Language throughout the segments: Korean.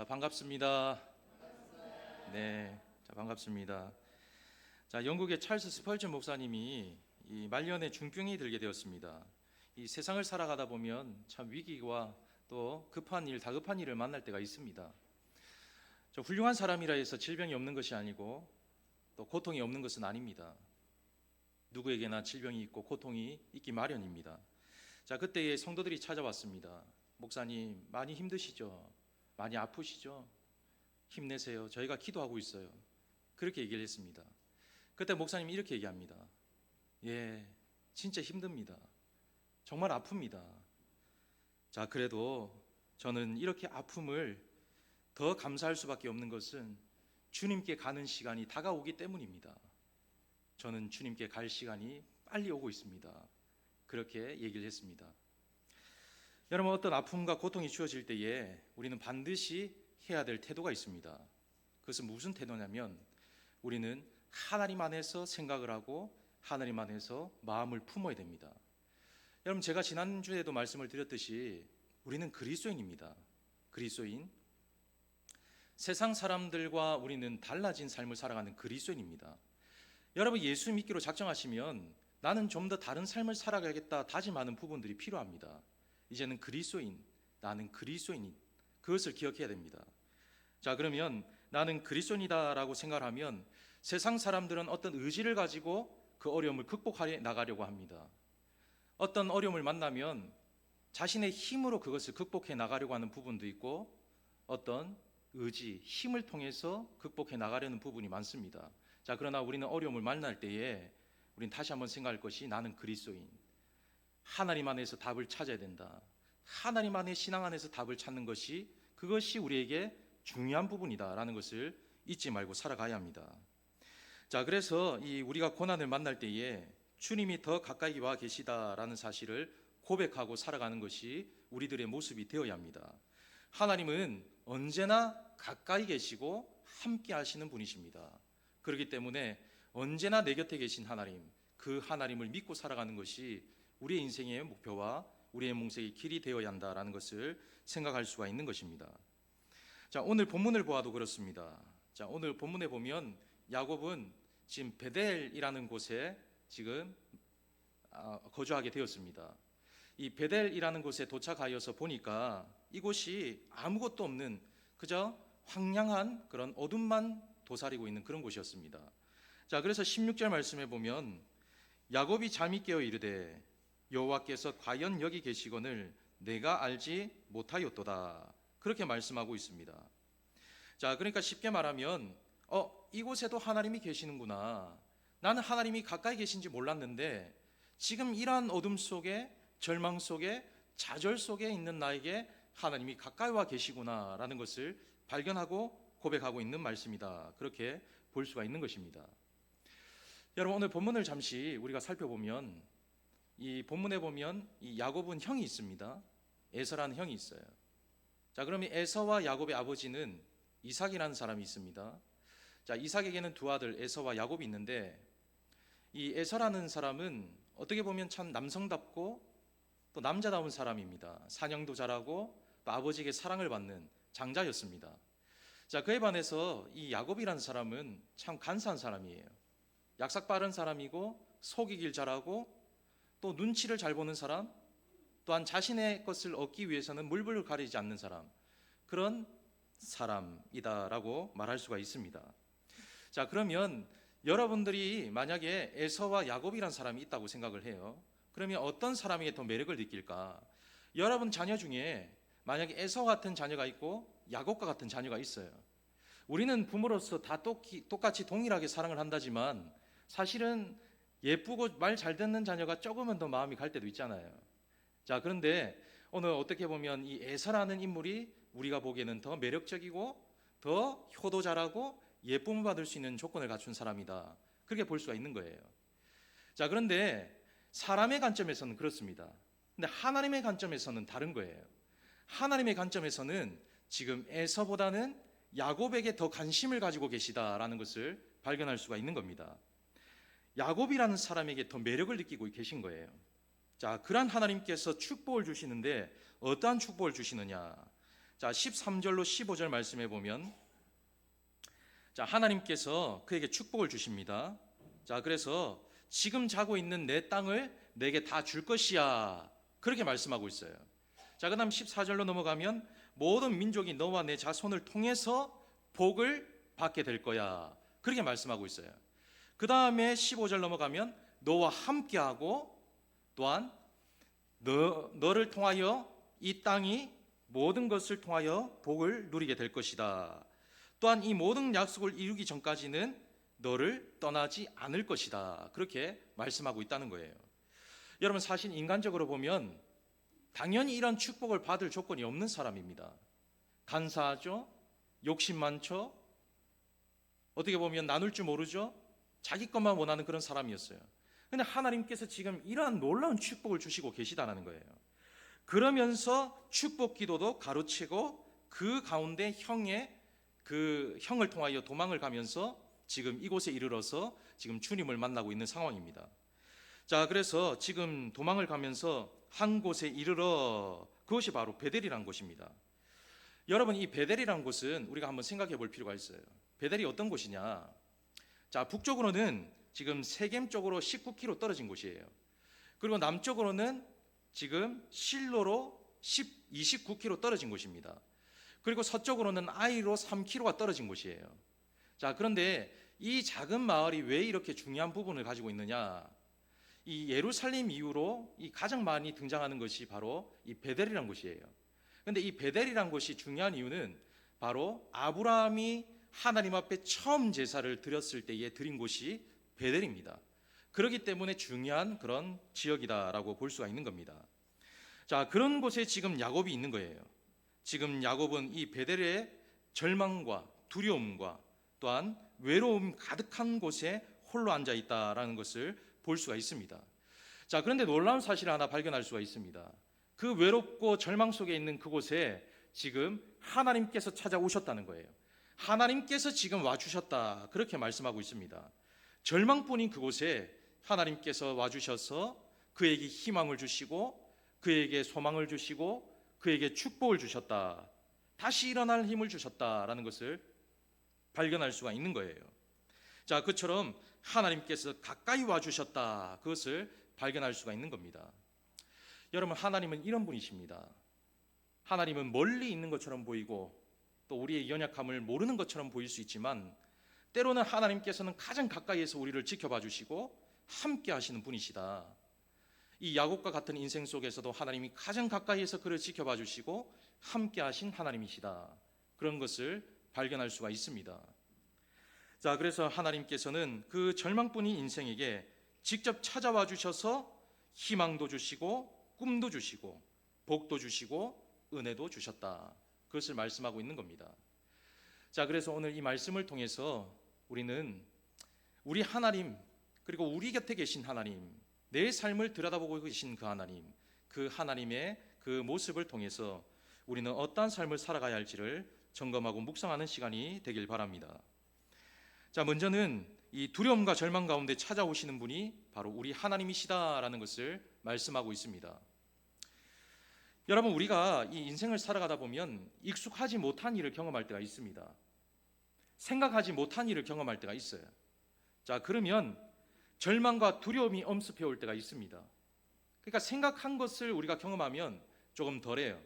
반갑습니다. 네, 반갑습니다. 영국의 찰스 스펄전 목사님이 이 말년에 중병이 들게 되었습니다. 이 세상을 살아가다 보면 참 위기와 또 급한 일, 다급한 일을 만날 때가 있습니다. 훌륭한 사람이라 해서 질병이 없는 것이 아니고 또 고통이 없는 것은 아닙니다. 누구에게나 질병이 있고 고통이 있기 마련입니다. 그때에 성도들이 찾아왔습니다. 목사님, 많이 힘드시죠? 많이 아프시죠? 힘내세요. 저희가 기도하고 있어요. 그렇게 얘기를 했습니다. 그때 목사님이 이렇게 얘기합니다. 예, 진짜 힘듭니다. 정말 아픕니다. 그래도 저는 이렇게 아픔을 더 감사할 수밖에 없는 것은 주님께 가는 시간이 다가오기 때문입니다. 저는 주님께 갈 시간이 빨리 오고 있습니다. 그렇게 얘기를 했습니다. 여러분, 어떤 아픔과 고통이 주어질 때에 우리는 반드시 해야 될 태도가 있습니다. 그것은 무슨 태도냐면 우리는 하나님 안에서 생각을 하고 하나님 안에서 마음을 품어야 됩니다. 여러분, 제가 지난주에도 말씀을 드렸듯이 우리는 그리스도인입니다. 그리스도인. 세상 사람들과 우리는 달라진 삶을 살아가는 그리스도인입니다. 여러분, 예수 믿기로 작정하시면 나는 좀 더 다른 삶을 살아가겠다 다짐하는 부분들이 필요합니다. 이제는 그리스도인, 나는 그리스도인인, 그것을 기억해야 됩니다. 그러면 나는 그리스도인이다라고 생각하면 세상 사람들은 어떤 의지를 가지고 그 어려움을 극복해 나가려고 합니다. 어떤 어려움을 만나면 자신의 힘으로 그것을 극복해 나가려고 하는 부분도 있고 어떤 의지, 힘을 통해서 극복해 나가려는 부분이 많습니다. 그러나 우리는 어려움을 만날 때에 우리는 다시 한번 생각할 것이 나는 그리스도인, 하나님 안에서 답을 찾아야 된다. 하나님 안에 신앙 안에서 답을 찾는 것이 그것이 우리에게 중요한 부분이다라는 것을 잊지 말고 살아가야 합니다. 그래서 우리가 고난을 만날 때에 주님이 더 가까이 와 계시다라는 사실을 고백하고 살아가는 것이 우리들의 모습이 되어야 합니다. 하나님은 언제나 가까이 계시고 함께 하시는 분이십니다. 그렇기 때문에 언제나 내 곁에 계신 하나님, 그 하나님을 믿고 살아가는 것이 우리의 인생의 목표와 우리의 몽생의 길이 되어야 한다라는 것을 생각할 수가 있는 것입니다. 오늘 본문을 보아도 그렇습니다. 오늘 본문에 보면 야곱은 지금 베델이라는 곳에 지금 거주하게 되었습니다. 이 베델이라는 곳에 도착하여서 보니까 이곳이 아무것도 없는 그저 황량한 그런 어둠만 도사리고 있는 그런 곳이었습니다. 그래서 16절 말씀에 보면 야곱이 잠이 깨어 이르되 여호와께서 과연 여기 계시거늘 내가 알지 못하였도다, 그렇게 말씀하고 있습니다. 그러니까 쉽게 말하면 이곳에도 하나님이 계시는구나, 나는 하나님이 가까이 계신지 몰랐는데 지금 이러한 어둠 속에, 절망 속에, 좌절 속에 있는 나에게 하나님이 가까이 와 계시구나 라는 것을 발견하고 고백하고 있는 말씀이다, 그렇게 볼 수가 있는 것입니다. 여러분, 오늘 본문을 잠시 우리가 살펴보면 이 본문에 보면 이 야곱은 형이 있습니다. 에서라는 형이 있어요. 그러면 에서와 야곱의 아버지는 이삭이라는 사람이 있습니다. 이삭에게는 두 아들 에서와 야곱이 있는데 이 에서라는 사람은 어떻게 보면 참 남성답고 또 남자다운 사람입니다. 사냥도 잘하고 또 아버지에게 사랑을 받는 장자였습니다. 그에 반해서 이 야곱이라는 사람은 참 간사한 사람이에요. 약삭 빠른 사람이고 속이길 잘하고 또 눈치를 잘 보는 사람, 또한 자신의 것을 얻기 위해서는 물불을 가리지 않는 사람, 그런 사람이다라고 말할 수가 있습니다. 그러면 여러분들이 만약에 에서와 야곱이라는 사람이 있다고 생각을 해요. 그러면 어떤 사람에게 더 매력을 느낄까? 여러분 자녀 중에 만약에 에서 같은 자녀가 있고 야곱과 같은 자녀가 있어요. 우리는 부모로서 다 똑같이 동일하게 사랑을 한다지만 사실은 예쁘고 말 잘 듣는 자녀가 조금은 더 마음이 갈 때도 있잖아요. 그런데 오늘 어떻게 보면 이 에서라는 인물이 우리가 보기에는 더 매력적이고 더 효도 잘하고 예쁨을 받을 수 있는 조건을 갖춘 사람이다, 그렇게 볼 수가 있는 거예요. 그런데 사람의 관점에서는 그렇습니다. 근데 하나님의 관점에서는 다른 거예요. 하나님의 관점에서는 지금 에서보다는 야곱에게 더 관심을 가지고 계시다라는 것을 발견할 수가 있는 겁니다. 야곱이라는 사람에게 더 매력을 느끼고 계신 거예요. 그러한 하나님께서 축복을 주시는데 어떠한 축복을 주시느냐? 자, 13절로 15절 말씀해 보면, 자, 하나님께서 그에게 축복을 주십니다. 자, 그래서 지금 자고 있는 내 땅을 내게 다 줄 것이야, 그렇게 말씀하고 있어요. 자, 그다음 14절로 넘어가면 모든 민족이 너와 내 자손을 통해서 복을 받게 될 거야, 그렇게 말씀하고 있어요. 그 다음에 15절 넘어가면 너와 함께하고 또한 너를 통하여 이 땅이 모든 것을 통하여 복을 누리게 될 것이다. 또한 이 모든 약속을 이루기 전까지는 너를 떠나지 않을 것이다, 그렇게 말씀하고 있다는 거예요. 여러분, 사실 인간적으로 보면 당연히 이런 축복을 받을 조건이 없는 사람입니다. 간사하죠, 욕심 많죠, 어떻게 보면 나눌 줄 모르죠, 자기 것만 원하는 그런 사람이었어요. 근데 하나님께서 지금 이러한 놀라운 축복을 주시고 계시다는 거예요. 그러면서 축복 기도도 가로채고 그 가운데 형을 통하여 도망을 가면서 지금 이곳에 이르러서 지금 주님을 만나고 있는 상황입니다. 자, 그래서 지금 도망을 가면서 한 곳에 이르러, 그것이 바로 베델이라는 곳입니다. 여러분, 이 베델이라는 곳은 우리가 한번 생각해 볼 필요가 있어요. 베델이 어떤 곳이냐? 자, 북쪽으로는 지금 세겜 쪽으로 19km 떨어진 곳이에요. 그리고 남쪽으로는 지금 실로로 29km 떨어진 곳입니다. 그리고 서쪽으로는 아이로 3km가 떨어진 곳이에요. 자, 그런데 이 작은 마을이 왜 이렇게 중요한 부분을 가지고 있느냐? 이 예루살렘 이후로 이 가장 많이 등장하는 것이 바로 이 베델이라는 곳이에요. 그런데 이 베델이라는 곳이 중요한 이유는 바로 아브라함이 하나님 앞에 처음 제사를 드렸을 때에 드린 곳이 베델입니다. 그렇기 때문에 중요한 그런 지역이다라고 볼 수가 있는 겁니다. 자, 그런 곳에 지금 야곱이 있는 거예요. 지금 야곱은 이 베델의 절망과 두려움과 또한 외로움 가득한 곳에 홀로 앉아 있다라는 것을 볼 수가 있습니다. 자, 그런데 놀라운 사실을 하나 발견할 수가 있습니다. 그 외롭고 절망 속에 있는 그곳에 지금 하나님께서 찾아오셨다는 거예요. 하나님께서 지금 와주셨다, 그렇게 말씀하고 있습니다. 절망뿐인 그곳에 하나님께서 와주셔서 그에게 희망을 주시고 그에게 소망을 주시고 그에게 축복을 주셨다, 다시 일어날 힘을 주셨다라는 것을 발견할 수가 있는 거예요. 자, 그처럼 하나님께서 가까이 와주셨다, 그것을 발견할 수가 있는 겁니다. 여러분, 하나님은 이런 분이십니다. 하나님은 멀리 있는 것처럼 보이고 또 우리의 연약함을 모르는 것처럼 보일 수 있지만 때로는 하나님께서는 가장 가까이에서 우리를 지켜봐 주시고 함께 하시는 분이시다. 이 야곱과 같은 인생 속에서도 하나님이 가장 가까이에서 그를 지켜봐 주시고 함께 하신 하나님이시다, 그런 것을 발견할 수가 있습니다. 자, 그래서 하나님께서는 그 절망뿐인 인생에게 직접 찾아와 주셔서 희망도 주시고 꿈도 주시고 복도 주시고 은혜도 주셨다, 그것을 말씀하고 있는 겁니다. 자, 그래서 오늘 이 말씀을 통해서 우리는 우리 하나님, 그리고 우리 곁에 계신 하나님, 내 삶을 들여다보고 계신 그 하나님, 그 하나님의 그 모습을 통해서 우리는 어떠한 삶을 살아가야 할지를 점검하고 묵상하는 시간이 되길 바랍니다. 자, 먼저는 이 두려움과 절망 가운데 찾아오시는 분이 바로 우리 하나님이시다라는 것을 말씀하고 있습니다. 여러분, 우리가 이 인생을 살아가다 보면 익숙하지 못한 일을 경험할 때가 있습니다. 생각하지 못한 일을 경험할 때가 있어요. 자, 그러면 절망과 두려움이 엄습해 올 때가 있습니다. 그러니까 생각한 것을 우리가 경험하면 조금 덜해요.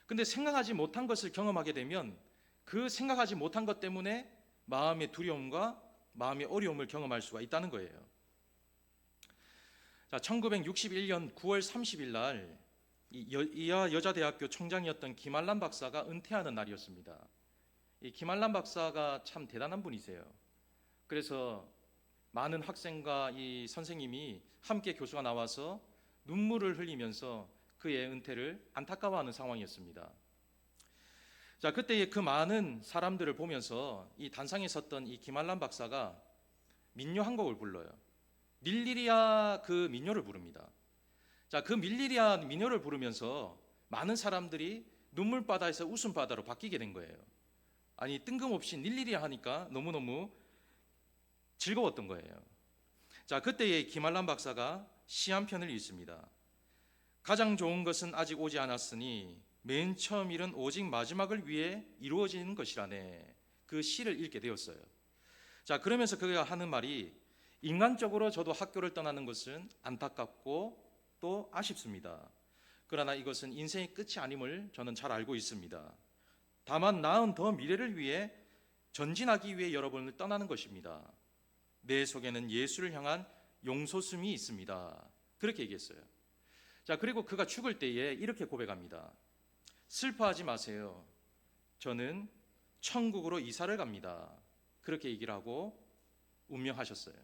근데 생각하지 못한 것을 경험하게 되면 그 생각하지 못한 것 때문에 마음의 두려움과 마음의 어려움을 경험할 수가 있다는 거예요. 자, 1961년 9월 30일 날 이하 여자대학교 총장이었던 김한란 박사가 은퇴하는 날이었습니다. 이 김한란 박사가 참 대단한 분이세요. 그래서 많은 학생과 이 선생님이 함께 교수가 나와서 눈물을 흘리면서 그의 은퇴를 안타까워하는 상황이었습니다. 자, 그때 그 많은 사람들을 보면서 이 단상에 섰던 이 김한란 박사가 민요 한 곡을 불러요. 밀리리아, 그 민요를 부릅니다. 자, 그 밀리리아 민요를 부르면서 많은 사람들이 눈물바다에서 웃음바다로 바뀌게 된 거예요. 아니, 뜬금없이 닐리리아 하니까 너무너무 즐거웠던 거예요. 자, 그때의 김한란 박사가 시 한 편을 읽습니다. 가장 좋은 것은 아직 오지 않았으니 맨 처음 일은 오직 마지막을 위해 이루어지는 것이라네. 그 시를 읽게 되었어요. 자, 그러면서 그가 하는 말이, 인간적으로 저도 학교를 떠나는 것은 안타깝고 또 아쉽습니다. 그러나 이것은 인생의 끝이 아님을 저는 잘 알고 있습니다. 다만 나은 더 미래를 위해 전진하기 위해 여러분을 떠나는 것입니다. 내 속에는 예수를 향한 용솟음이 있습니다. 그렇게 얘기했어요. 자, 그리고 그가 죽을 때에 이렇게 고백합니다. 슬퍼하지 마세요. 저는 천국으로 이사를 갑니다. 그렇게 얘기를 하고 운명하셨어요.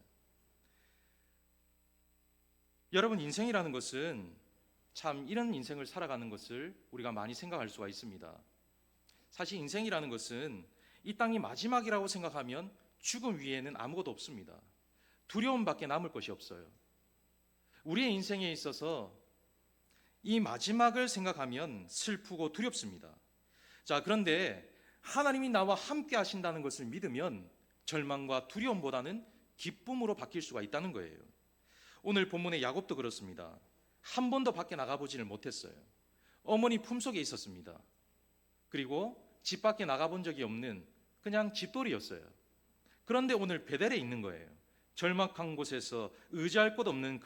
여러분, 인생이라는 것은 참 이런 인생을 살아가는 것을 우리가 많이 생각할 수가 있습니다. 사실 인생이라는 것은 이 땅이 마지막이라고 생각하면 죽음 위에는 아무것도 없습니다. 두려움밖에 남을 것이 없어요. 우리의 인생에 있어서 이 마지막을 생각하면 슬프고 두렵습니다. 자, 그런데 하나님이 나와 함께 하신다는 것을 믿으면 절망과 두려움보다는 기쁨으로 바뀔 수가 있다는 거예요. 오늘 본문의 야곱도 그렇습니다. 한 번도 밖에 나가보지를 못했어요. 어머니 품속에 있었습니다. 그리고 집 밖에 나가본 적이 없는 그냥 집돌이였어요. 그런데 오늘 베델에 있는 거예요. 절막한 곳에서, 의지할 곳 없는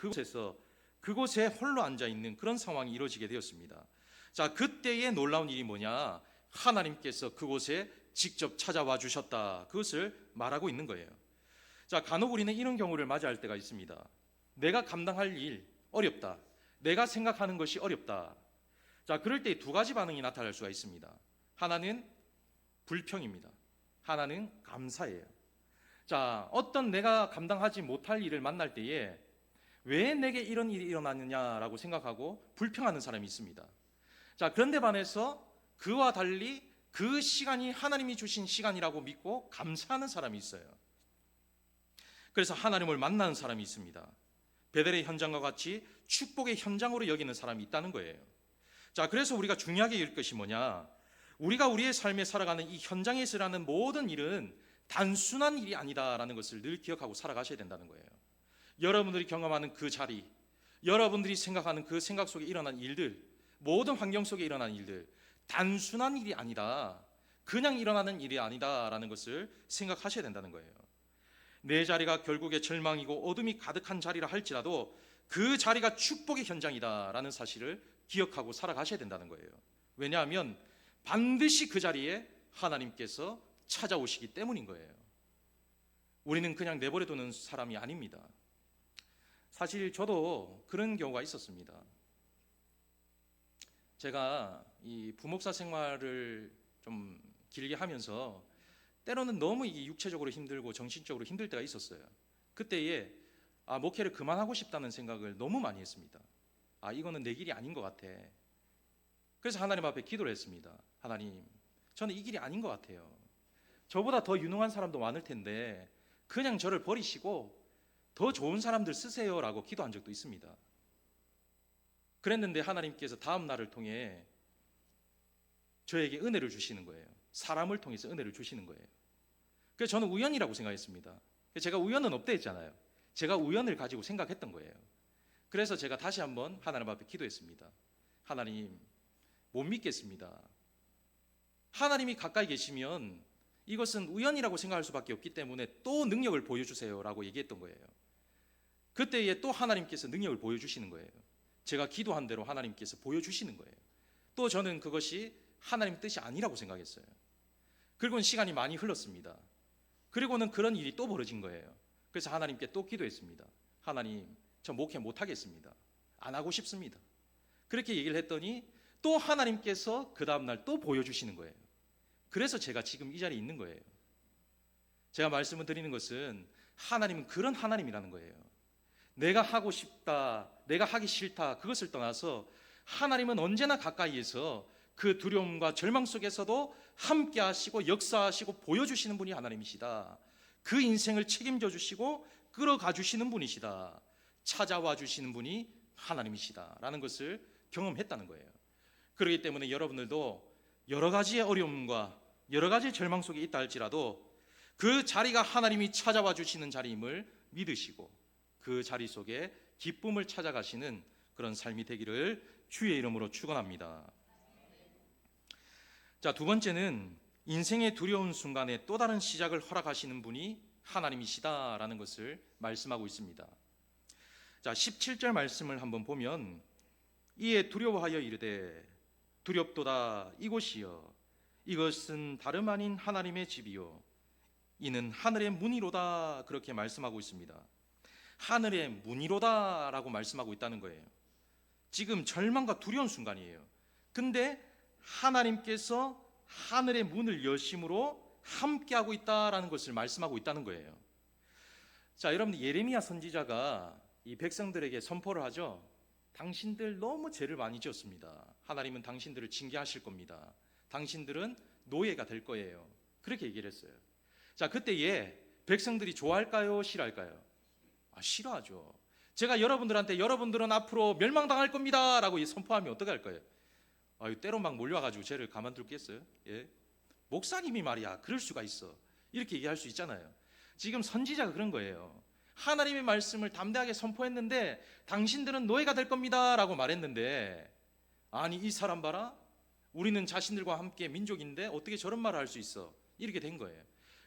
그곳에 홀로 앉아있는 그런 상황이 이루어지게 되었습니다. 자, 그때의 놀라운 일이 뭐냐? 하나님께서 그곳에 직접 찾아와 주셨다. 그것을 말하고 있는 거예요. 자, 간혹 우리는 이런 경우를 맞이할 때가 있습니다. 내가 감당할 일 어렵다. 내가 생각하는 것이 어렵다. 자, 그럴 때 두 가지 반응이 나타날 수가 있습니다. 하나는 불평입니다. 하나는 감사예요. 자, 어떤 내가 감당하지 못할 일을 만날 때에 왜 내게 이런 일이 일어나느냐라고 생각하고 불평하는 사람이 있습니다. 자, 그런데 반해서 그와 달리 그 시간이 하나님이 주신 시간이라고 믿고 감사하는 사람이 있어요. 그래서 하나님을 만나는 사람이 있습니다. 베델의 현장과 같이 축복의 현장으로 여기는 사람이 있다는 거예요. 자, 그래서 우리가 중요하게 여길 것이 뭐냐? 우리가 우리의 삶에 살아가는 이 현장에서 일하는 모든 일은 단순한 일이 아니다라는 것을 늘 기억하고 살아가셔야 된다는 거예요. 여러분들이 경험하는 그 자리, 여러분들이 생각하는 그 생각 속에 일어난 일들, 모든 환경 속에 일어난 일들, 단순한 일이 아니다, 그냥 일어나는 일이 아니다라는 것을 생각하셔야 된다는 거예요. 내 자리가 결국에 절망이고 어둠이 가득한 자리라 할지라도 그 자리가 축복의 현장이다라는 사실을 기억하고 살아가셔야 된다는 거예요. 왜냐하면 반드시 그 자리에 하나님께서 찾아오시기 때문인 거예요. 우리는 그냥 내버려 두는 사람이 아닙니다. 사실 저도 그런 경우가 있었습니다. 제가 이 부목사 생활을 좀 길게 하면서 때로는 너무 이게 육체적으로 힘들고 정신적으로 힘들 때가 있었어요. 그때에 목회를 그만하고 싶다는 생각을 너무 많이 했습니다. 이거는 내 길이 아닌 것 같아. 그래서 하나님 앞에 기도를 했습니다. 하나님, 저는 이 길이 아닌 것 같아요. 저보다 더 유능한 사람도 많을 텐데 그냥 저를 버리시고 더 좋은 사람들 쓰세요라고 기도한 적도 있습니다. 그랬는데 하나님께서 다음 날을 통해 저에게 은혜를 주시는 거예요. 사람을 통해서 은혜를 주시는 거예요. 그래서 저는 우연이라고 생각했습니다. 제가 우연은 없다 했잖아요. 제가 우연을 가지고 생각했던 거예요. 그래서 제가 다시 한번 하나님 앞에 기도했습니다. 하나님, 못 믿겠습니다. 하나님이 가까이 계시면 이것은 우연이라고 생각할 수밖에 없기 때문에 또 능력을 보여주세요라고 얘기했던 거예요. 그때에 또 하나님께서 능력을 보여주시는 거예요. 제가 기도한 대로 하나님께서 보여주시는 거예요. 또 저는 그것이 하나님 뜻이 아니라고 생각했어요. 그리고는 시간이 많이 흘렀습니다. 그리고는 그런 일이 또 벌어진 거예요. 그래서 하나님께 또 기도했습니다. 하나님, 저 목회 못하겠습니다. 안 하고 싶습니다. 그렇게 얘기를 했더니 또 하나님께서 그 다음날 또 보여주시는 거예요. 그래서 제가 지금 이 자리에 있는 거예요. 제가 말씀을 드리는 것은 하나님은 그런 하나님이라는 거예요. 내가 하고 싶다, 내가 하기 싫다, 그것을 떠나서 하나님은 언제나 가까이에서 그 두려움과 절망 속에서도 함께 하시고 역사하시고 보여주시는 분이 하나님이시다. 그 인생을 책임져 주시고 끌어가 주시는 분이시다. 찾아와 주시는 분이 하나님이시다 라는 것을 경험했다는 거예요. 그렇기 때문에 여러분들도 여러 가지의 어려움과 여러 가지의 절망 속에 있다 할지라도 그 자리가 하나님이 찾아와 주시는 자리임을 믿으시고 그 자리 속에 기쁨을 찾아가시는 그런 삶이 되기를 주의 이름으로 축원합니다. 자, 두 번째는 인생의 두려운 순간에 또 다른 시작을 허락하시는 분이 하나님이시다라는 것을 말씀하고 있습니다. 자, 17절 말씀을 한번 보면 이에 두려워하여 이르되 두렵도다 이곳이여 이것은 다름 아닌 하나님의 집이요 이는 하늘의 문이로다 그렇게 말씀하고 있습니다. 하늘의 문이로다라고 말씀하고 있다는 거예요. 지금 절망과 두려운 순간이에요. 근데 하나님께서 하늘의 문을 여심으로 함께하고 있다라는 것을 말씀하고 있다는 거예요. 자, 여러분, 예레미야 선지자가 이 백성들에게 선포를 하죠. 당신들 너무 죄를 많이 지었습니다. 하나님은 당신들을 징계하실 겁니다. 당신들은 노예가 될 거예요. 그렇게 얘기를 했어요. 자, 그때에 백성들이 좋아할까요? 싫어할까요? 싫어하죠. 제가 여러분들한테 여러분들은 앞으로 멸망당할 겁니다 라고 선포하면 어떻게 할 거예요? 때로 막 몰려와가지고 죄를 가만둘겠어요? 예? 목사님이 말이야 그럴 수가 있어 이렇게 얘기할 수 있잖아요. 지금 선지자가 그런 거예요. 하나님의 말씀을 담대하게 선포했는데 당신들은 노예가 될 겁니다 라고 말했는데, 아니 이 사람 봐라, 우리는 자신들과 함께 민족인데 어떻게 저런 말을 할 수 있어, 이렇게 된 거예요.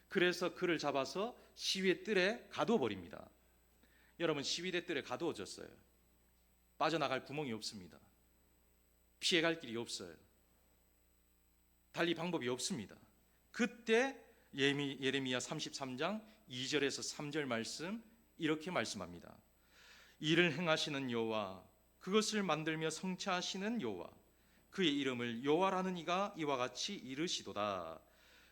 그래서 그를 잡아서 시위의 뜰에 가두어 버립니다. 여러분, 시위대 뜰에 가두어졌어요. 빠져나갈 구멍이 없습니다. 피해갈 길이 없어요. 달리 방법이 없습니다. 그때 예레미야 33장 2절에서 3절 말씀 이렇게 말씀합니다. 이를 행하시는 여호와, 그것을 만들며 성취하시는 여호와, 그의 이름을 여호와라는 이가 이와 같이 이르시도다.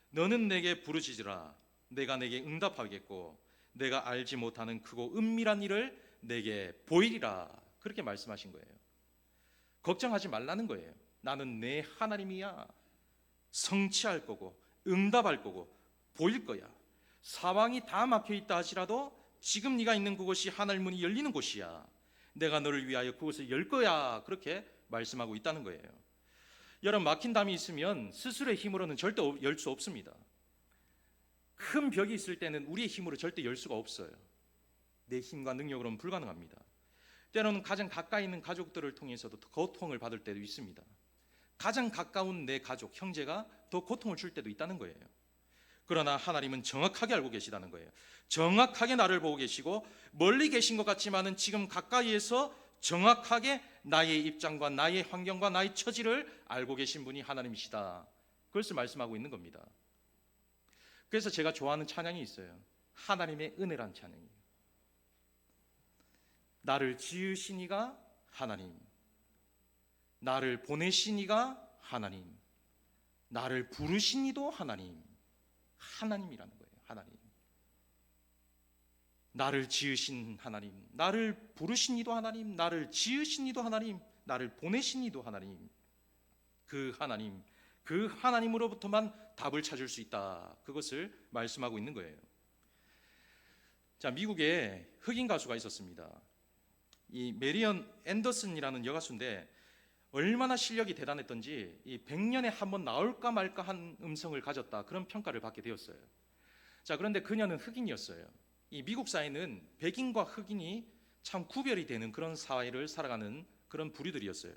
너는 내게 부르짖으라. 내가 내게 응답하겠고 내가 알지 못하는 크고 은밀한 일을 내게 보이리라. 그렇게 말씀하신 거예요. 걱정하지 말라는 거예요. 나는 내 하나님이야. 성취할 거고 응답할 거고 보일 거야. 사방이 다 막혀 있다 하시라도 지금 네가 있는 그곳이 하늘 문이 열리는 곳이야. 내가 너를 위하여 그곳을 열 거야. 그렇게 말씀하고 있다는 거예요. 여러분, 막힌 담이 있으면 스스로의 힘으로는 절대 열 수 없습니다. 큰 벽이 있을 때는 우리의 힘으로 절대 열 수가 없어요. 내 힘과 능력으로는 불가능합니다. 때로는 가장 가까이 있는 가족들을 통해서도 고통을 받을 때도 있습니다. 가장 가까운 내 가족, 형제가 더 고통을 줄 때도 있다는 거예요. 그러나 하나님은 정확하게 알고 계시다는 거예요. 정확하게 나를 보고 계시고 멀리 계신 것 같지만은 지금 가까이에서 정확하게 나의 입장과 나의 환경과 나의 처지를 알고 계신 분이 하나님이시다. 그것을 말씀하고 있는 겁니다. 그래서 제가 좋아하는 찬양이 있어요. 하나님의 은혜란 찬양이에요. 나를 지으신 이가 하나님, 나를 보내신 이가 하나님, 나를 부르신 이도 하나님. 하나님이라는 거예요. 하나님. 나를 지으신 하나님, 나를 부르신 이도 하나님, 나를 지으신 이도 하나님, 나를 보내신 이도 하나님. 그 하나님, 그 하나님으로부터만 답을 찾을 수 있다. 그것을 말씀하고 있는 거예요. 자, 미국에 흑인 가수가 있었습니다. 이 메리언 앤더슨이라는 여가수인데 얼마나 실력이 대단했던지 이 100년에 한 번 나올까 말까 한 음성을 가졌다, 그런 평가를 받게 되었어요. 자, 그런데 그녀는 흑인이었어요. 이 미국 사회는 백인과 흑인이 참 구별이 되는 그런 사회를 살아가는 그런 부류들이었어요.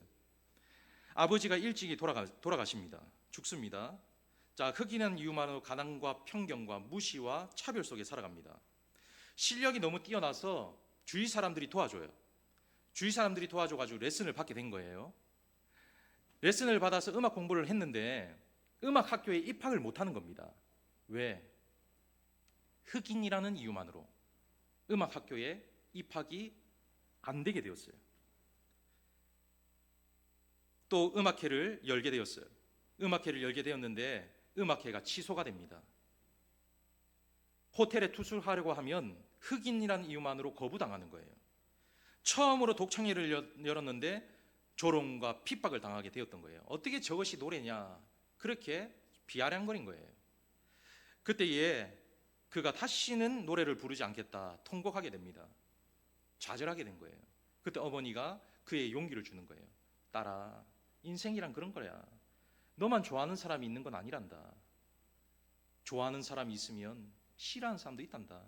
아버지가 일찍이 돌아가십니다. 죽습니다. 자, 흑인은 이유만으로 가난과 편견과 무시와 차별 속에 살아갑니다. 실력이 너무 뛰어나서 주위 사람들이 도와줘요. 주위 사람들이 도와줘가지고 레슨을 받게 된 거예요. 레슨을 받아서 음악 공부를 했는데 음악 학교에 입학을 못하는 겁니다. 왜? 흑인이라는 이유만으로 음악 학교에 입학이 안 되게 되었어요. 또 음악회를 열게 되었어요. 음악회를 열게 되었는데 음악회가 취소가 됩니다. 호텔에 투숙하려고 하면 흑인이라는 이유만으로 거부당하는 거예요. 처음으로 독창회를 열었는데 조롱과 핍박을 당하게 되었던 거예요. 어떻게 저것이 노래냐, 그렇게 비아냥거린 거예요. 그때에 그가 다시는 노래를 부르지 않겠다 통곡하게 됩니다. 좌절하게 된 거예요. 그때 어머니가 그의 용기를 주는 거예요. 딸아, 인생이란 그런 거야. 너만 좋아하는 사람이 있는 건 아니란다. 좋아하는 사람이 있으면 싫어하는 사람도 있단다.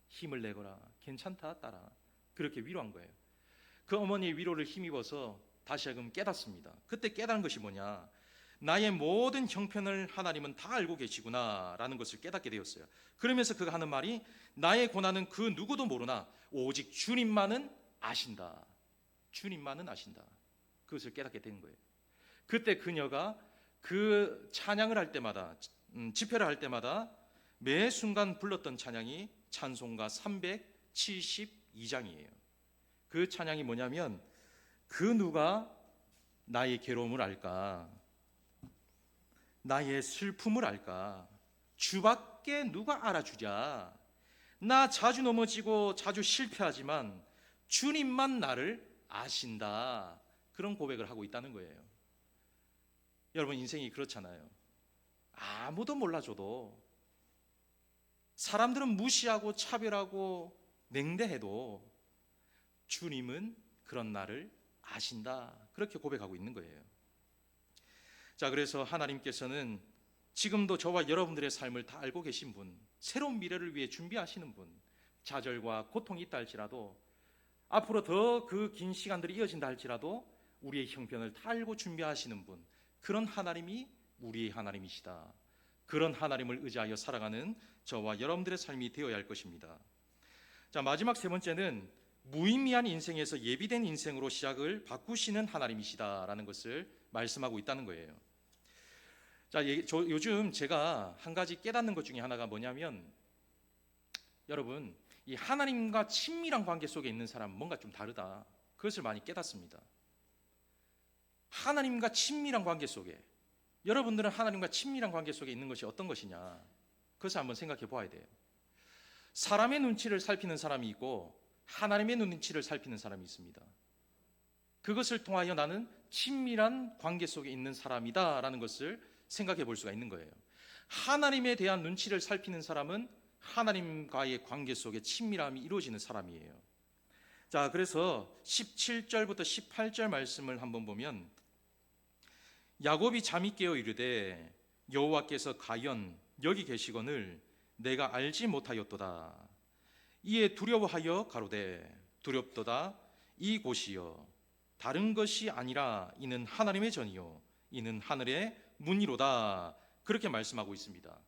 힘을 내거라. 괜찮다, 딸아. 그렇게 위로한 거예요. 그 어머니의 위로를 힘입어서 다시 하금 깨닫습니다. 그때 깨달은 것이 뭐냐, 나의 모든 형편을 하나님은 다 알고 계시구나라는 것을 깨닫게 되었어요. 그러면서 그가 하는 말이 나의 고난은 그 누구도 모르나 오직 주님만은 아신다. 주님만은 아신다. 그것을 깨닫게 된 거예요. 그때 그녀가 그 찬양을 할 때마다 집회를 할 때마다 매 순간 불렀던 찬양이 찬송가 372장이에요. 그 찬양이 뭐냐면 그 누가 나의 괴로움을 알까? 나의 슬픔을 알까? 주밖에 누가 알아주랴? 나 자주 넘어지고 자주 실패하지만 주님만 나를 아신다. 그런 고백을 하고 있다는 거예요. 여러분 인생이 그렇잖아요. 아무도 몰라줘도 사람들은 무시하고 차별하고 냉대해도 주님은 그런 나를 아신다. 그렇게 고백하고 있는 거예요. 자, 그래서 하나님께서는 지금도 저와 여러분들의 삶을 다 알고 계신 분, 새로운 미래를 위해 준비하시는 분, 좌절과 고통이 있다 할지라도 앞으로 더 그 긴 시간들이 이어진다 할지라도 우리의 형편을 다 알고 준비하시는 분, 그런 하나님이 우리의 하나님이시다. 그런 하나님을 의지하여 살아가는 저와 여러분들의 삶이 되어야 할 것입니다. 자, 마지막 세 번째는 무의미한 인생에서 예비된 인생으로 시작을 바꾸시는 하나님이시다라는 것을 말씀하고 있다는 거예요. 자, 요즘 제가 한 가지 깨닫는 것 중에 하나가 뭐냐면 여러분, 이 하나님과 친밀한 관계 속에 있는 사람은 뭔가 좀 다르다. 그것을 많이 깨닫습니다. 하나님과 친밀한 관계 속에, 여러분들은 하나님과 친밀한 관계 속에 있는 것이 어떤 것이냐, 그것을 한번 생각해 보아야 돼요. 사람의 눈치를 살피는 사람이 있고 하나님의 눈치를 살피는 사람이 있습니다. 그것을 통하여 나는 친밀한 관계 속에 있는 사람이다 라는 것을 생각해 볼 수가 있는 거예요. 하나님에 대한 눈치를 살피는 사람은 하나님과의 관계 속에 친밀함이 이루어지는 사람이에요. 자, 그래서 17절부터 18절 말씀을 한번 보면 야곱이 잠이 깨어 이르되 여호와께서 과연 여기 계시거늘 내가 알지 못하였도다. 이에 두려워하여 가로되 두렵도다. 이곳이여 다른 것이 아니라 이는 하나님의 전이요 이는 하늘의 문이로다. 그렇게 말씀하고 있습니다.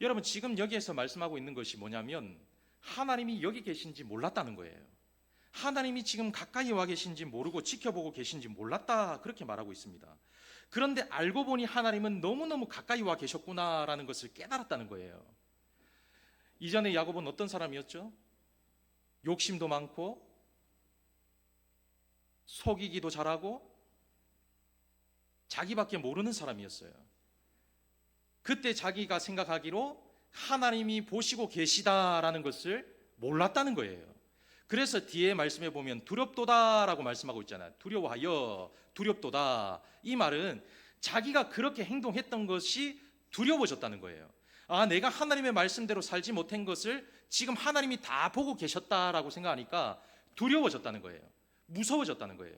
여러분, 지금 여기에서 말씀하고 있는 것이 뭐냐면 하나님이 여기 계신지 몰랐다는 거예요. 하나님이 지금 가까이 와 계신지 모르고 지켜보고 계신지 몰랐다, 그렇게 말하고 있습니다. 그런데 알고 보니 하나님은 너무너무 가까이 와 계셨구나라는 것을 깨달았다는 거예요. 이전에 야곱은 어떤 사람이었죠? 욕심도 많고 속이기도 잘하고 자기밖에 모르는 사람이었어요. 그때 자기가 생각하기로 하나님이 보시고 계시다라는 것을 몰랐다는 거예요. 그래서 뒤에 말씀해 보면 두렵도다라고 말씀하고 있잖아요. 두려워하여 두렵도다. 이 말은 자기가 그렇게 행동했던 것이 두려워졌다는 거예요. 아, 내가 하나님의 말씀대로 살지 못한 것을 지금 하나님이 다 보고 계셨다라고 생각하니까 두려워졌다는 거예요. 무서워졌다는 거예요.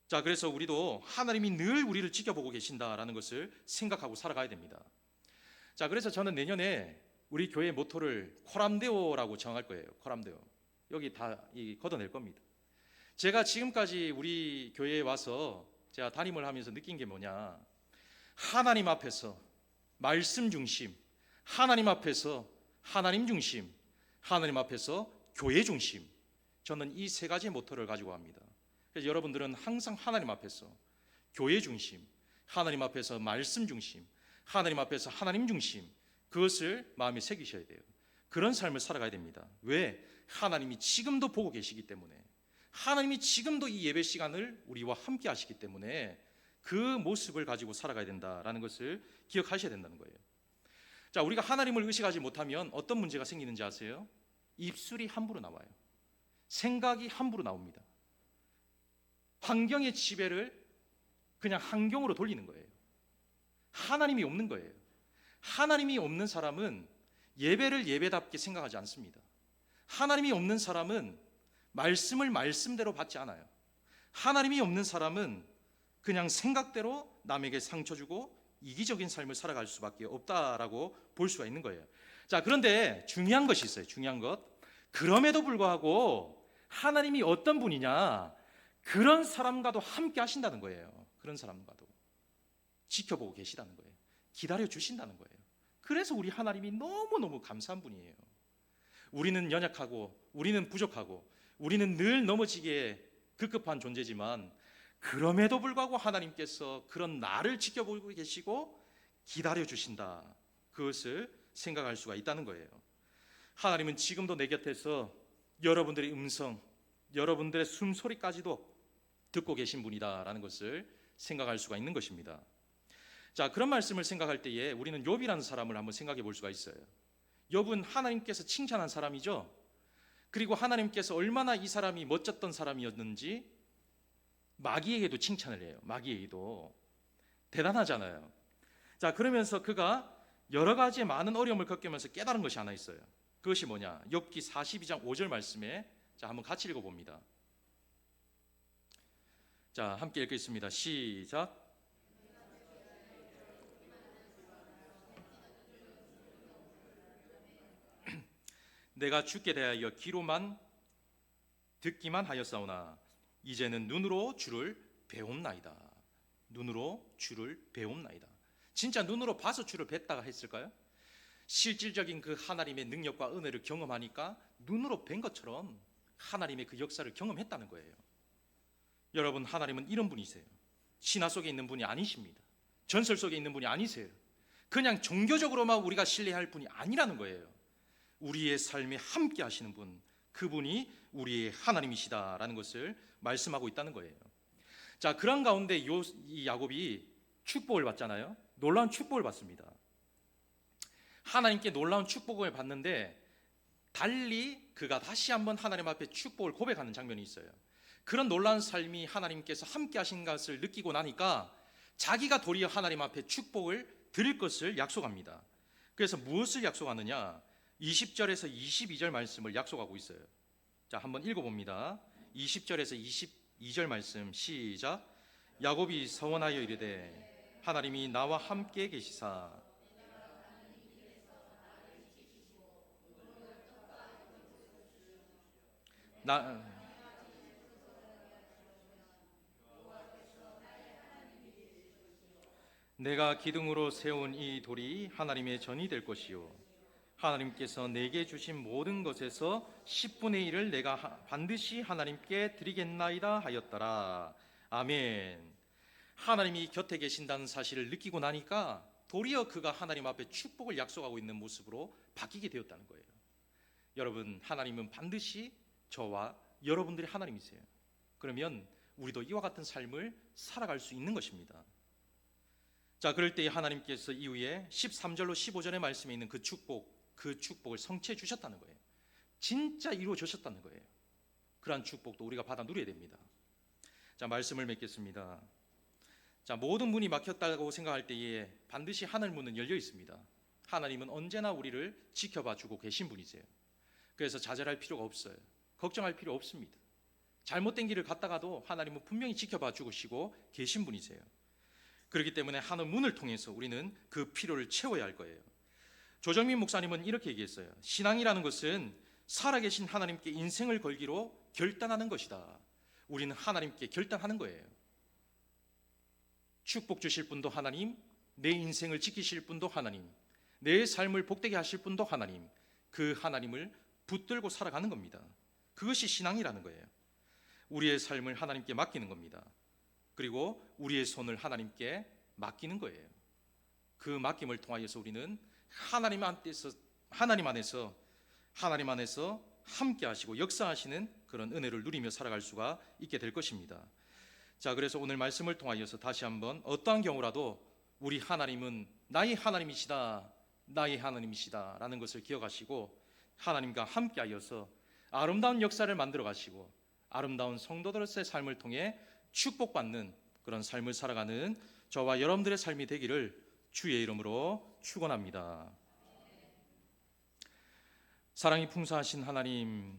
자, 그래서 우리도 하나님이 늘 우리를 지켜보고 계신다라는 것을 생각하고 살아가야 됩니다. 자, 그래서 저는 내년에 우리 교회 모토를 코람데오라고 정할 거예요. 코람데오. 여기 다 걷어낼 겁니다. 제가 지금까지 우리 교회에 와서 제가 담임을 하면서 느낀 게 뭐냐, 하나님 앞에서 말씀 중심, 하나님 앞에서 하나님 중심, 하나님 앞에서 교회 중심, 저는 이 세 가지 모토를 가지고 합니다. 그래서 여러분들은 항상 하나님 앞에서 교회 중심, 하나님 앞에서 말씀 중심, 하나님 앞에서 하나님 중심, 그것을 마음에 새기셔야 돼요. 그런 삶을 살아가야 됩니다. 왜? 하나님이 지금도 보고 계시기 때문에, 하나님이 지금도 이 예배 시간을 우리와 함께 하시기 때문에 그 모습을 가지고 살아가야 된다라는 것을 기억하셔야 된다는 거예요. 자, 우리가 하나님을 의식하지 못하면 어떤 문제가 생기는지 아세요? 입술이 함부로 나와요. 생각이 함부로 나옵니다. 환경의 지배를 그냥 환경으로 돌리는 거예요. 하나님이 없는 거예요. 하나님이 없는 사람은 예배를 예배답게 생각하지 않습니다. 하나님이 없는 사람은 말씀을 말씀대로 받지 않아요. 하나님이 없는 사람은 그냥 생각대로 남에게 상처 주고 이기적인 삶을 살아갈 수밖에 없다라고 볼 수가 있는 거예요. 자, 그런데 중요한 것이 있어요. 중요한 것. 그럼에도 불구하고 하나님이 어떤 분이냐, 그런 사람과도 함께 하신다는 거예요. 그런 사람과도 지켜보고 계시다는 거예요. 기다려 주신다는 거예요. 그래서 우리 하나님이 너무너무 감사한 분이에요. 우리는 연약하고 우리는 부족하고 우리는 늘 넘어지기에 급급한 존재지만 그럼에도 불구하고 하나님께서 그런 나를 지켜보고 계시고 기다려 주신다. 그것을 생각할 수가 있다는 거예요. 하나님은 지금도 내 곁에서 여러분들의 음성, 여러분들의 숨소리까지도 듣고 계신 분이다라는 것을 생각할 수가 있는 것입니다. 자, 그런 말씀을 생각할 때에 우리는 욥이라는 사람을 한번 생각해 볼 수가 있어요. 욥은 하나님께서 칭찬한 사람이죠. 그리고 하나님께서 얼마나 이 사람이 멋졌던 사람이었는지 마귀에게도 칭찬을 해요. 마귀에게도 대단하잖아요. 자, 그러면서 그가 여러 가지 많은 어려움을 겪으면서 깨달은 것이 하나 있어요. 그것이 뭐냐? 욥기 42장 5절 말씀에 자, 한번 같이 읽어봅니다. 자, 함께 읽겠습니다. 시작. 내가 주께 대하여 귀로만 듣기만 하였사오나 이제는 눈으로 주를 배움나이다. 눈으로 주를 배움나이다. 진짜 눈으로 봐서 주를 뵀다가 했을까요? 실질적인 그 하나님의 능력과 은혜를 경험하니까 눈으로 뵌 것처럼 하나님의 그 역사를 경험했다는 거예요. 여러분, 하나님은 이런 분이세요. 신화 속에 있는 분이 아니십니다. 전설 속에 있는 분이 아니세요. 그냥 종교적으로만 우리가 신뢰할 분이 아니라는 거예요. 우리의 삶에 함께 하시는 분, 그분이 우리의 하나님이시다라는 것을 말씀하고 있다는 거예요. 자, 그런 가운데 이 야곱이 축복을 받잖아요. 놀라운 축복을 받습니다. 하나님께 놀라운 축복을 받는데 달리 그가 다시 한번 하나님 앞에 축복을 고백하는 장면이 있어요. 그런 놀라운 삶이 하나님께서 함께 하신 것을 느끼고 나니까 자기가 도리어 하나님 앞에 축복을 드릴 것을 약속합니다. 그래서 무엇을 약속하느냐? 20절에서 22절 말씀을 약속하고 있어요. 자, 한번 읽어봅니다. 20절에서 22절 말씀 시작. 야곱이 서원하여 이르되 하나님이 나와 함께 계시사 내가 기둥으로 세운 이 돌이 하나님의 전이 될 것이요 하나님께서 내게 주신 모든 것에서 10분의 1을 내가 반드시 하나님께 드리겠나이다 하였더라. 아멘. 하나님이 곁에 계신다는 사실을 느끼고 나니까 도리어 그가 하나님 앞에 축복을 약속하고 있는 모습으로 바뀌게 되었다는 거예요. 여러분, 하나님은 반드시 저와 여러분들이 하나님이세요. 그러면 우리도 이와 같은 삶을 살아갈 수 있는 것입니다. 자, 그럴 때 하나님께서 이후에 13절로 15절의 말씀에 있는 그 축복을 성취해 주셨다는 거예요. 진짜 이루어 주셨다는 거예요. 그러한 축복도 우리가 받아 누려야 됩니다. 자, 말씀을 맺겠습니다. 자, 모든 문이 막혔다고 생각할 때에 반드시 하늘 문은 열려 있습니다. 하나님은 언제나 우리를 지켜봐 주고 계신 분이세요. 그래서 좌절할 필요가 없어요. 걱정할 필요 없습니다. 잘못된 길을 갔다가도 하나님은 분명히 지켜봐 주시고 계신 분이세요. 그렇기 때문에 하늘 문을 통해서 우리는 그 필요를 채워야 할 거예요. 조정민 목사님은 이렇게 얘기했어요. 신앙이라는 것은 살아계신 하나님께 인생을 걸기로 결단하는 것이다. 우리는 하나님께 결단하는 거예요. 축복 주실 분도 하나님, 내 인생을 지키실 분도 하나님, 내 삶을 복되게 하실 분도 하나님, 그 하나님을 붙들고 살아가는 겁니다. 그것이 신앙이라는 거예요. 우리의 삶을 하나님께 맡기는 겁니다. 그리고 우리의 손을 하나님께 맡기는 거예요. 그 맡김을 통하여서 우리는 하나님 안에서 함께 하시고 역사하시는 그런 은혜를 누리며 살아갈 수가 있게 될 것입니다. 자, 그래서 오늘 말씀을 통하여서 다시 한번 어떠한 경우라도 우리 하나님은 나의 하나님이시다, 나의 하나님이시다 라는 것을 기억하시고 하나님과 함께 하여서 아름다운 역사를 만들어 가시고 아름다운 성도들의 삶을 통해 축복받는 그런 삶을 살아가는 저와 여러분들의 삶이 되기를 주의 이름으로 축원합니다. 사랑이 풍성하신 하나님,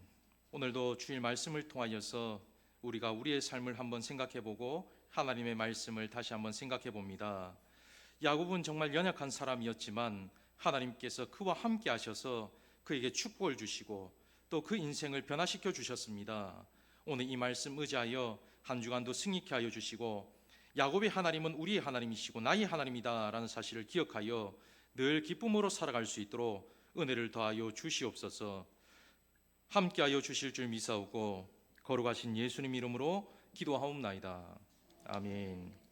오늘도 주의 말씀을 통하여서 우리가 우리의 삶을 한번 생각해보고 하나님의 말씀을 다시 한번 생각해봅니다. 야곱은 정말 연약한 사람이었지만 하나님께서 그와 함께 하셔서 그에게 축복을 주시고 또 그 인생을 변화시켜 주셨습니다. 오늘 이 말씀 의지하여 한 주간도 승리케 하여 주시고 야곱의 하나님은 우리의 하나님이시고 나의 하나님이다라는 사실을 기억하여 늘 기쁨으로 살아갈 수 있도록 은혜를 더하여 주시옵소서. 함께하여 주실 줄 믿사오고 거룩하신 예수님 이름으로 기도하옵나이다. 아멘.